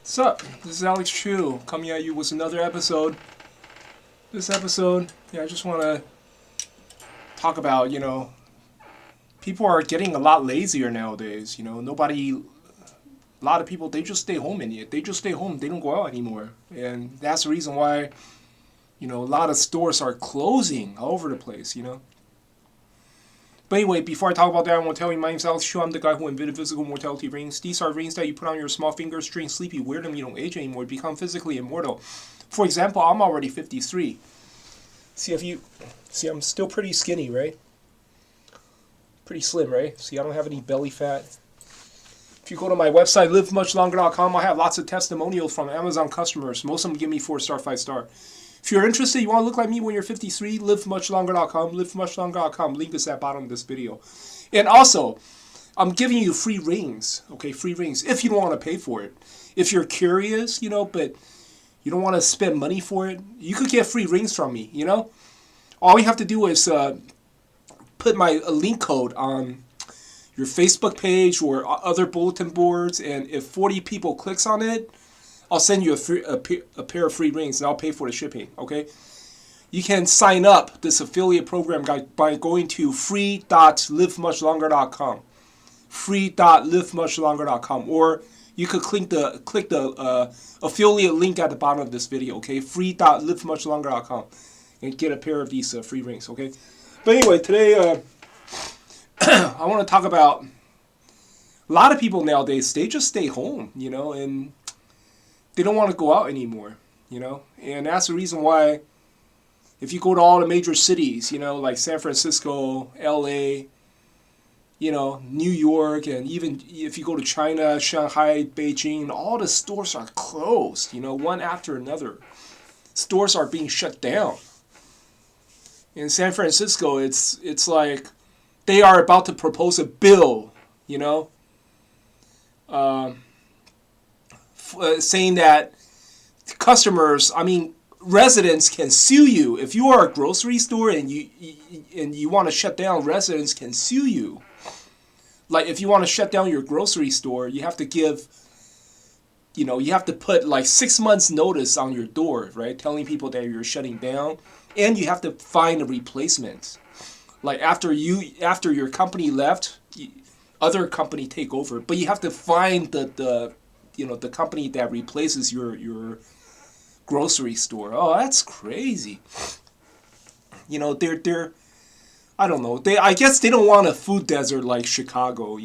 What's up? This is Alex Chu coming at you with another episode. This episode, I just want to talk about, people are getting a lot lazier nowadays. A lot of people, they just stay home they just stay home. They don't go out anymore. And that's the reason why, a lot of stores are closing all over the place. But anyway, before I talk about that, I want to tell you my name's Alex Chu. I'm the guy who invented physical mortality rings. These are rings that you put on your small fingers, string sleepy, wear them, you don't age anymore, you become physically immortal. For example, I'm already 53. See, I'm still pretty skinny, right? Pretty slim, right? See, I don't have any belly fat. If you go to my website, livemuchlonger.com, I have lots of testimonials from Amazon customers. Most of them give me 4-star, 5-star. If you're interested, you want to look like me when you're 53, livemuchlonger.com, livemuchlonger.com. Link is at the bottom of this video. And also, I'm giving you free rings, okay, free rings, if you don't want to pay for it. If you're curious, but you don't want to spend money for it, you could get free rings from me, All you have to do is put my link code on your Facebook page or other bulletin boards, and if 40 people clicks on it, I'll send you a pair of free rings, and I'll pay for the shipping, okay? You can sign up this affiliate program by going to free.livemuchlonger.com, free.livemuchlonger.com, or you could click the affiliate link at the bottom of this video, okay? free.livemuchlonger.com, and get a pair of these free rings, okay? But anyway, today I want to talk about a lot of people nowadays, they just stay home, and they don't want to go out anymore, and that's the reason why if you go to all the major cities, like San Francisco, LA, New York, and even if you go to China, Shanghai, Beijing, all the stores are closed, one after another. Stores are being shut down. In San Francisco, it's like they are about to propose a bill, saying that residents can sue you. If you are a grocery store and you want to shut down, residents can sue you. Like if you want to shut down your grocery store, you have to put like 6 months notice on your door, right? Telling people that you're shutting down, and you have to find a replacement. Like after your company left, other company take over, but you have to find the company that replaces your grocery store. Oh, that's crazy. They're I don't know. I guess they don't want a food desert like Chicago,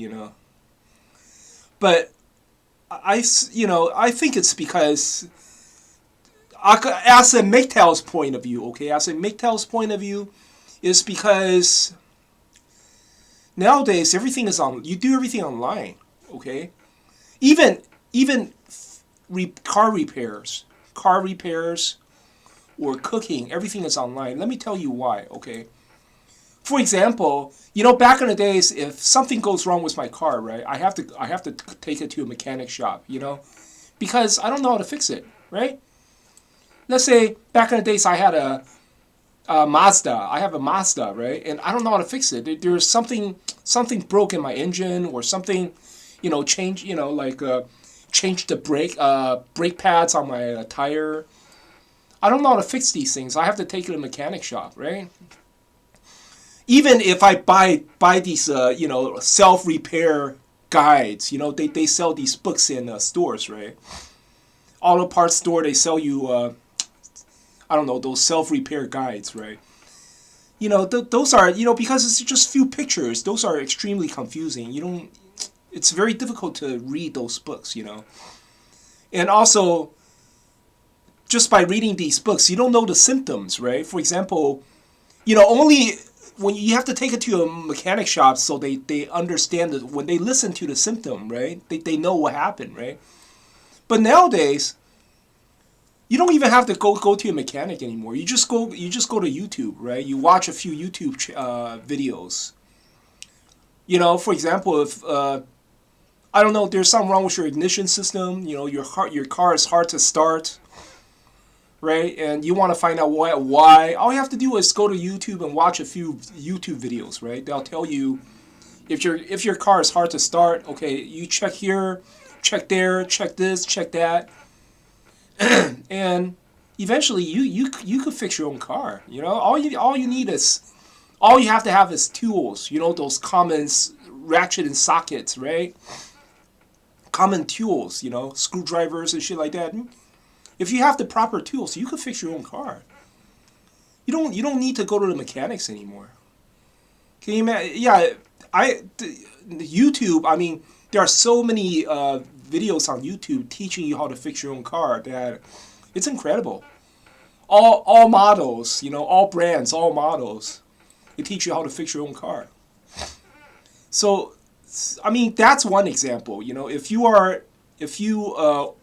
But I think it's because as a MGTOW's point of view, okay, as a MGTOW's point of view, is because nowadays everything is you do everything online, okay? Even car repairs or cooking, everything is online. Let me tell you why, okay? For example, back in the days, if something goes wrong with my car, right, I have to take it to a mechanic shop, because I don't know how to fix it, right? Let's say back in the days I had a Mazda. I have a Mazda, right? And I don't know how to fix it. There's something broke in my engine, or something, change, change the brake pads on my tire. I don't know how to fix these things. I have to take it to a mechanic shop, right? Even if I buy these, self-repair guides, they sell these books in stores, right? Auto parts store, they sell you, those self-repair guides, right? Those are, because it's just few pictures, those are extremely confusing. It's very difficult to read those books, And also, just by reading these books, you don't know the symptoms, right? For example, only when you have to take it to a mechanic shop so they understand that when they listen to the symptom, right? They know what happened, right? But nowadays, you don't even have to go to a mechanic anymore. You just go to YouTube, right? You watch a few YouTube videos. For example, if there's something wrong with your ignition system. Your car is hard to start, right? And you want to find out why. All you have to do is go to YouTube and watch a few YouTube videos, right? They'll tell you if your car is hard to start. Okay, you check here. check there, check this, check that, and eventually you could fix your own car. You know, all you need is all you have to have is tools. You know, those common ratchet and sockets, right? Common tools. You know, screwdrivers and shit like that. If you have the proper tools, you could fix your own car. You don't need to go to the mechanics anymore. Can you imagine? Yeah, YouTube. I mean, there are so many videos on YouTube teaching you how to fix your own car that it's incredible. All models, you know, all brands, all models, they teach you how to fix your own car. So, I mean, that's one example. You know, if you are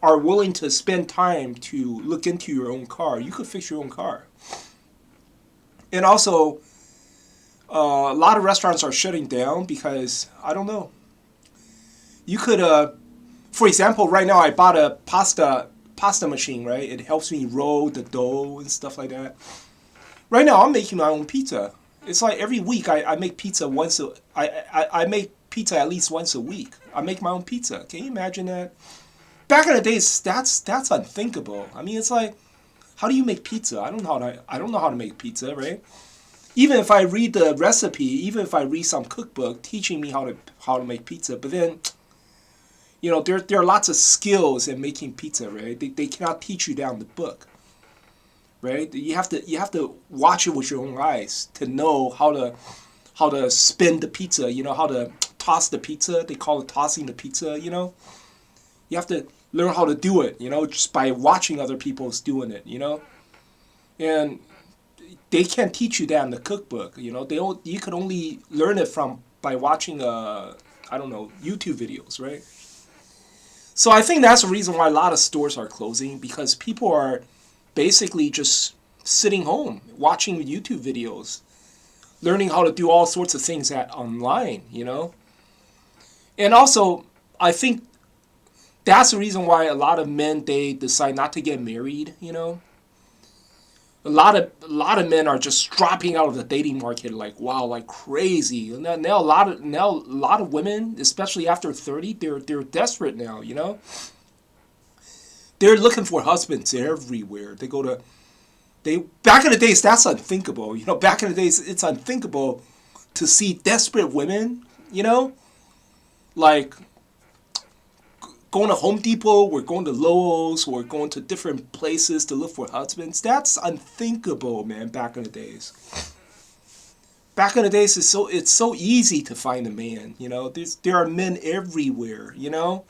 willing to spend time to look into your own car, you could fix your own car. And also, a lot of restaurants are shutting down because I don't know. You could, for example, right now I bought a pasta machine. Right, it helps me roll the dough and stuff like that. Right now I'm making my own pizza. It's like every week I make pizza once. I make pizza at least once a week. I make my own pizza. Can you imagine that? Back in the days, that's unthinkable. I mean, it's like, how do you make pizza? I don't know how to make pizza, right? Even if I read the recipe, even if I read some cookbook teaching me how to make pizza, but then, you know, there are lots of skills in making pizza, right? They cannot teach you down the book, right? You have to watch it with your own eyes to know how to spin the pizza, you know, how to toss the pizza. They call it tossing the pizza, you know. You have to learn how to do it, you know, just by watching other people's doing it, you know. And they can't teach you that in the cookbook, you know. You could only learn it by watching I don't know, YouTube videos, right? So I think that's the reason why a lot of stores are closing, because people are basically just sitting home watching YouTube videos, learning how to do all sorts of things online, you know. And also, I think that's the reason why a lot of men, they decide not to get married, you know. A lot of men are just dropping out of the dating market like wow, like crazy. And now a lot of women, especially after 30, they're desperate now, you know. They're looking for husbands everywhere. Back in the days, that's unthinkable. You know, back in the days, it's unthinkable to see desperate women, you know, like going to Home Depot, we're going to Lowe's, we're going to different places to look for husbands. That's unthinkable, man, back in the days. Back in the days, it's so easy to find a man, you know. There are men everywhere, you know.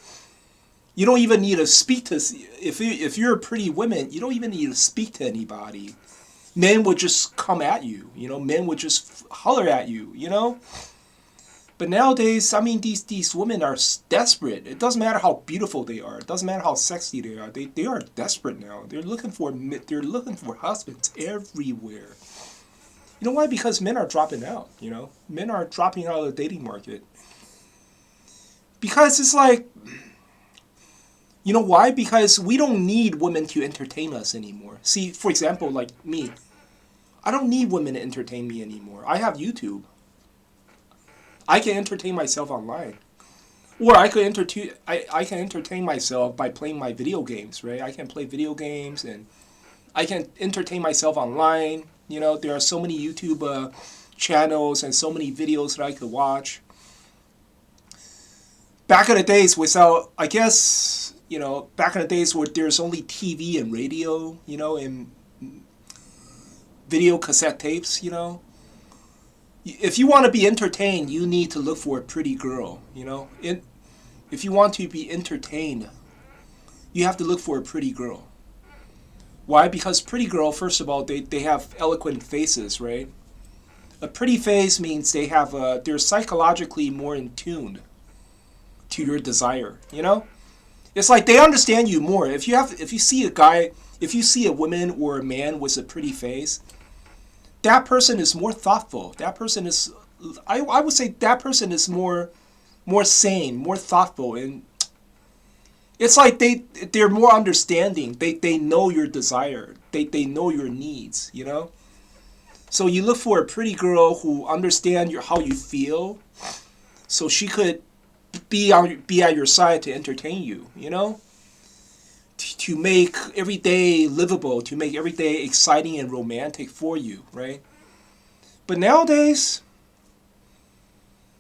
You don't even need to speak to, if you're a pretty woman, you don't even need to speak to anybody. Men would just come at you, you know. Men would just holler at you, you know. But nowadays, I mean, these women are desperate. It doesn't matter how beautiful they are. It doesn't matter how sexy they are. They are desperate now. They're looking for husbands everywhere. You know why? Because men are dropping out. You know, men are dropping out of the dating market. Because it's like, you know why? Because we don't need women to entertain us anymore. See, for example, like me, I don't need women to entertain me anymore. I have YouTube. I can entertain myself online, or I can entertain myself by playing my video games. Right? I can play video games, and I can entertain myself online. You know, there are so many YouTube channels and so many videos that I could watch. Back in the days, I guess, you know, back in the days where there's only TV and radio, you know, and video cassette tapes, you know. If you want to be entertained, you need to look for a pretty girl, you know. If you want to be entertained, you have to look for a pretty girl. Why? Because pretty girl, first of all, they have eloquent faces, right? A pretty face means they're psychologically more in tune to your desire, you know. It's like they understand you more. If you see a woman or a man with a pretty face, that person is more thoughtful. That person is, I would say that person is more sane, more thoughtful, and it's like they're more understanding. They know your desire. They know your needs, you know. So you look for a pretty girl who understands how you feel, so she could be at your side to entertain you, you know? To make every day livable, to make every day exciting and romantic for you, right? But nowadays,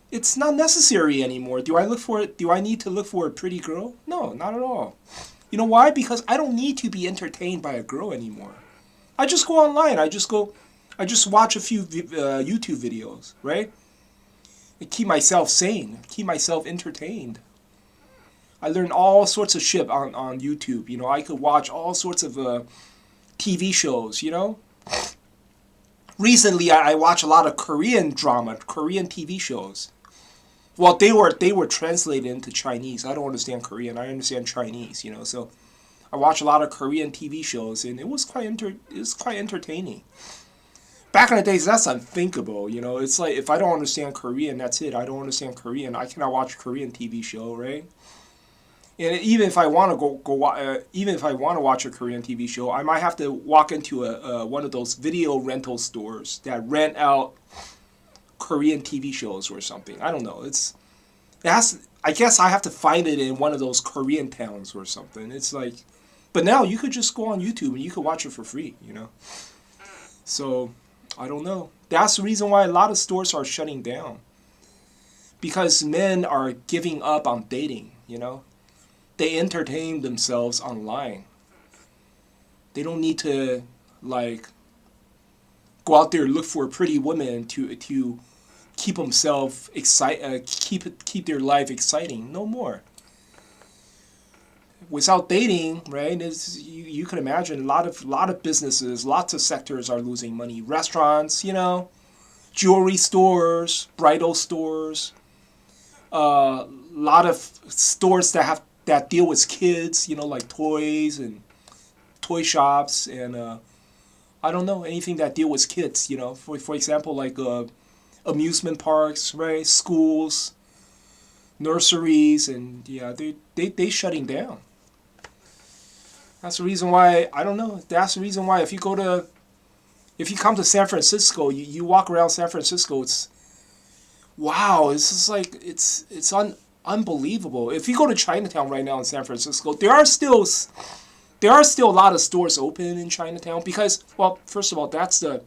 it's not necessary anymore. Do I need to look for a pretty girl? No, not at all. You know why? Because I don't need to be entertained by a girl anymore. I just go online. I just watch a few YouTube videos, right? And keep myself sane, keep myself entertained. I learned all sorts of shit on YouTube. You know, I could watch all sorts of TV shows, you know? Recently, I watch a lot of Korean drama, Korean TV shows. Well, they were translated into Chinese. I don't understand Korean. I understand Chinese, you know. So I watch a lot of Korean TV shows, and it was quite entertaining. Back in the days, that's unthinkable, you know. It's like if I don't understand Korean, that's it. I don't understand Korean. I cannot watch Korean TV show, right? And even if I want to even if I want to watch a Korean TV show, I might have to walk into one of those video rental stores that rent out Korean TV shows or something. I don't know. I guess I have to find it in one of those Korean towns or something. It's like, but now you could just go on YouTube and you could watch it for free, you know. So I don't know. That's the reason why a lot of stores are shutting down, because men are giving up on dating, you know. They entertain themselves online. They don't need to like go out there and look for a pretty woman to keep themselves keep their life exciting. No more. Without dating, right? You can imagine a lot of businesses, lots of sectors are losing money. Restaurants, you know, jewelry stores, bridal stores, a lot of stores that deal with kids, you know, like toys and toy shops, and I don't know, anything that deal with kids, you know. For example, like amusement parks, right? Schools, nurseries, and yeah, they shutting down. That's the reason why, I don't know. That's the reason why if you come to San Francisco, you walk around San Francisco, it's wow, it's just like unbelievable. If you go to Chinatown right now in San Francisco, there are still a lot of stores open in Chinatown because, well, first of all, that's a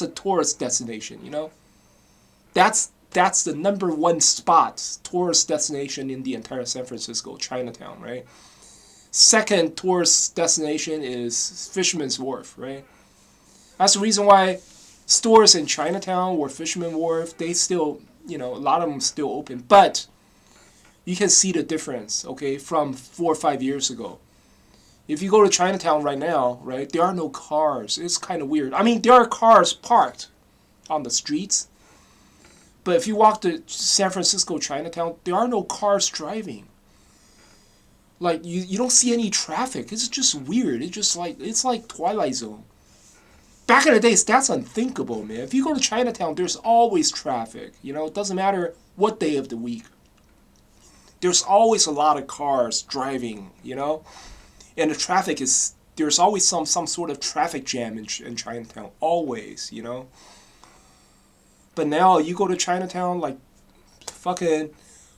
tourist destination, you know. That's the number one spot tourist destination in the entire San Francisco, Chinatown, right? Second tourist destination is Fisherman's Wharf, right? That's the reason why stores in Chinatown or Fisherman's Wharf, they still, you know, a lot of them still open, but you can see the difference, okay, from 4 or 5 years ago. If you go to Chinatown right now, right, there are no cars. It's kind of weird. I mean, there are cars parked on the streets, but if you walk to San Francisco Chinatown, there are no cars driving. Like, you don't see any traffic. It's just weird. It's like Twilight Zone. Back in the days, that's unthinkable, man. If you go to Chinatown, there's always traffic. You know, it doesn't matter what day of the week. There's always a lot of cars driving, you know? And the traffic there's always some sort of traffic jam in Chinatown. Always, you know? But now, you go to Chinatown, like, fucking,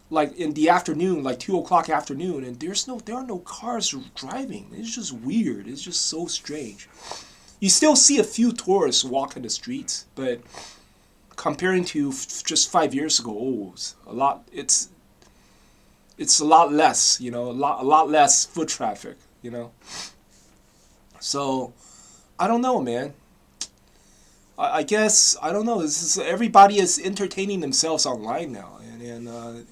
like, in the afternoon, like 2 o'clock afternoon, and there are no cars driving. It's just weird. It's just so strange. You still see a few tourists walking the streets, but comparing to just 5 years ago, it's a lot less, you know, a lot less foot traffic, you know. So, I don't know, man. I guess, I don't know. Everybody is entertaining themselves online now, and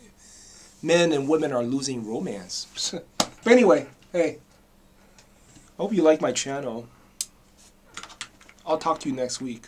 men and women are losing romance. But anyway, hey, I hope you like my channel. I'll talk to you next week.